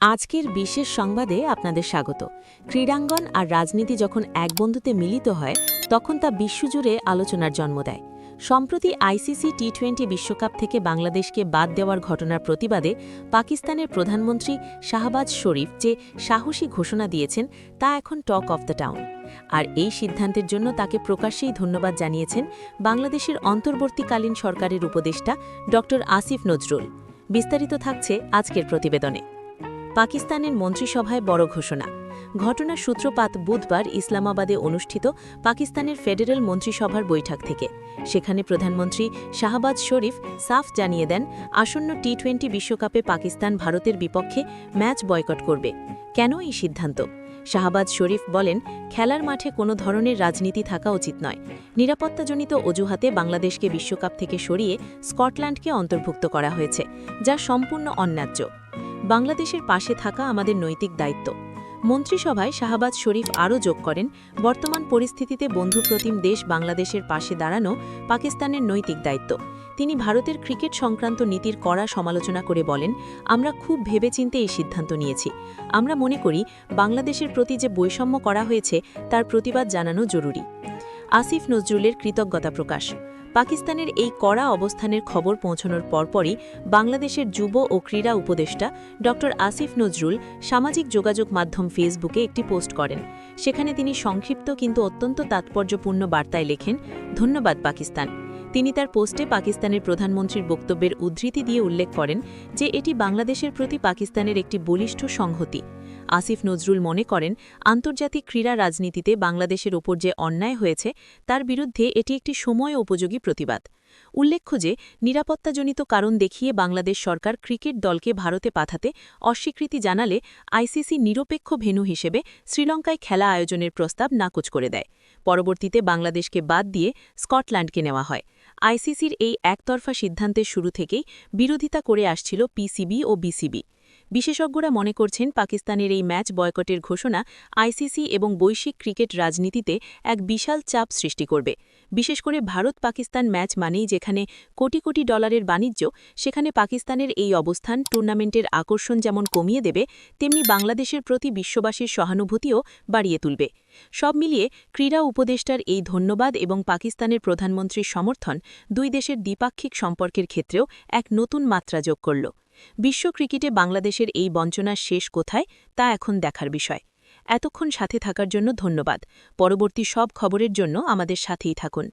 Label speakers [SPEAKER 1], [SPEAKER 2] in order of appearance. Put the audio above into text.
[SPEAKER 1] আজকের বিশেষ সংবাদে আপনাদের স্বাগত। ক্রীড়াঙ্গন আর রাজনীতি যখন এক বন্ধুতে মিলিত হয় তখন তা বিশ্বজুড়ে আলোচনার জন্ম দেয়। সম্প্রতি আইসিসি টি-20 বিশ্বকাপ থেকে বাংলাদেশকে বাদ দেওয়ার ঘটনার প্রতিবাদে পাকিস্তানের প্রধানমন্ত্রী শাহবাজ শরীফ যে সাহসী ঘোষণা দিয়েছেন তা এখন টক অফ দ্য টাউন। আর এই সিদ্ধান্তের জন্য তাকে প্রকাশ্যেই ধন্যবাদ জানিয়েছেন বাংলাদেশের অন্তর্বর্তীকালীন সরকারের উপদেষ্টা ড আসিফ নজরুল। বিস্তারিত থাকছে আজকের প্রতিবেদনে। পাকিস্তানের মন্ত্রিসভায় বড় ঘোষণা। ঘটনার সূত্রপাত বুধবার ইসলামাবাদে অনুষ্ঠিত পাকিস্তানের ফেডারেল মন্ত্রিসভার বৈঠক থেকে। সেখানে প্রধানমন্ত্রী শাহবাজ শরীফ সাফ জানিয়ে দেন, আসন্ন টি-20 বিশ্বকাপে পাকিস্তান ভারতের বিপক্ষে ম্যাচ বয়কট করবে। কেন এই সিদ্ধান্ত? শাহবাজ শরীফ বলেন, খেলার মাঠে কোনো ধরনের রাজনীতি থাকা উচিত নয়। নিরাপত্তাজনিত অজুহাতে বাংলাদেশকে বিশ্বকাপ থেকে সরিয়ে স্কটল্যান্ডকে অন্তর্ভুক্ত করা হয়েছে, যা সম্পূর্ণ অন্যায্য। বাংলাদেশের পাশে থাকা আমাদের নৈতিক দায়িত্ব। মন্ত্রিসভায় শাহবাজ শরীফ আরও যোগ করেন, বর্তমান পরিস্থিতিতে বন্ধুপ্রতিম দেশ বাংলাদেশের পাশে দাঁড়ানো পাকিস্তানের নৈতিক দায়িত্ব। তিনি ভারতের ক্রিকেট সংক্রান্ত নীতির কড়া সমালোচনা করে বলেন, আমরা খুব ভেবেচিন্তে এই সিদ্ধান্ত নিয়েছি। আমরা মনে করি বাংলাদেশের প্রতি যে বৈষম্য করা হয়েছে তার প্রতিবাদ জানানো জরুরি। আসিফ নজরুলের কৃতজ্ঞতা প্রকাশ। পাকিস্তানের এই কড়া অবস্থানের খবর পৌঁছানোর পরপরই বাংলাদেশের যুব ও ক্রীড়া উপদেষ্টা ড আসিফ নজরুল সামাজিক যোগাযোগ মাধ্যম ফেসবুকে একটি পোস্ট করেন। সেখানে তিনি সংক্ষিপ্ত কিন্তু অত্যন্ত তাৎপর্যপূর্ণ বার্তায় লেখেন, ধন্যবাদ পাকিস্তান। তিনি তার পোস্টে পাকিস্তানের প্রধানমন্ত্রীর বক্তব্যের উদ্ধৃতি দিয়ে উল্লেখ করেন যে এটি বাংলাদেশের প্রতি পাকিস্তানের একটি বলিষ্ঠ সংহতি। আসিফ নজরুল মনে করেন, আন্তর্জাতিক ক্রীড়া রাজনীতিতে বাংলাদেশের ওপর যে অন্যায় হয়েছে তার বিরুদ্ধে এটি একটি সময় উপযোগী প্রতিবাদ। উল্লেখ্য যে নিরাপত্তাজনিত কারণ দেখিয়ে বাংলাদেশ সরকার ক্রিকেট দলকে ভারতে পাঠাতে অস্বীকৃতি জানালে আইসিসি নিরপেক্ষ ভেন্যু হিসেবে শ্রীলঙ্কায় খেলা আয়োজনের প্রস্তাব নাকচ করে দেয়। পরবর্তীতে বাংলাদেশকে বাদ দিয়ে স্কটল্যান্ডকে নেওয়া হয়। আইসিসির এই একতরফা সিদ্ধান্তের শুরু থেকেই বিরোধিতা করে আসছিল পিসিবি ও বিসিবি। বিশেষজ্ঞরা মনে করছেন, পাকিস্তানের এই ম্যাচ বয়কটের ঘোষণা আইসিসি এবং বৈশ্বিক ক্রিকেট রাজনীতিতে এক বিশাল চাপ সৃষ্টি করবে। বিশেষ করে ভারত পাকিস্তান ম্যাচ মানেই যেখানে কোটি কোটি ডলারের বাণিজ্য, সেখানে পাকিস্তানের এই অবস্থান টুর্নামেন্টের আকর্ষণ যেমন কমিয়ে দেবে, তেমনি বাংলাদেশের প্রতি বিশ্ববাসীর সহানুভূতিও বাড়িয়ে তুলবে। সব মিলিয়ে ক্রীড়া উপদেষ্টার এই ধন্যবাদ এবং পাকিস্তানের প্রধানমন্ত্রীর সমর্থন দুই দেশের দ্বিপাক্ষিক সম্পর্কের ক্ষেত্রেও এক নতুন মাত্রা যোগ করল। বিশ্ব ক্রিকেটে বাংলাদেশের এই বঞ্চনার শেষ কোথায় তা এখন দেখার বিষয়। এতক্ষণ সাথে থাকার জন্য ধন্যবাদ। পরবর্তী সব খবরের জন্য আমাদের সাথেই থাকুন।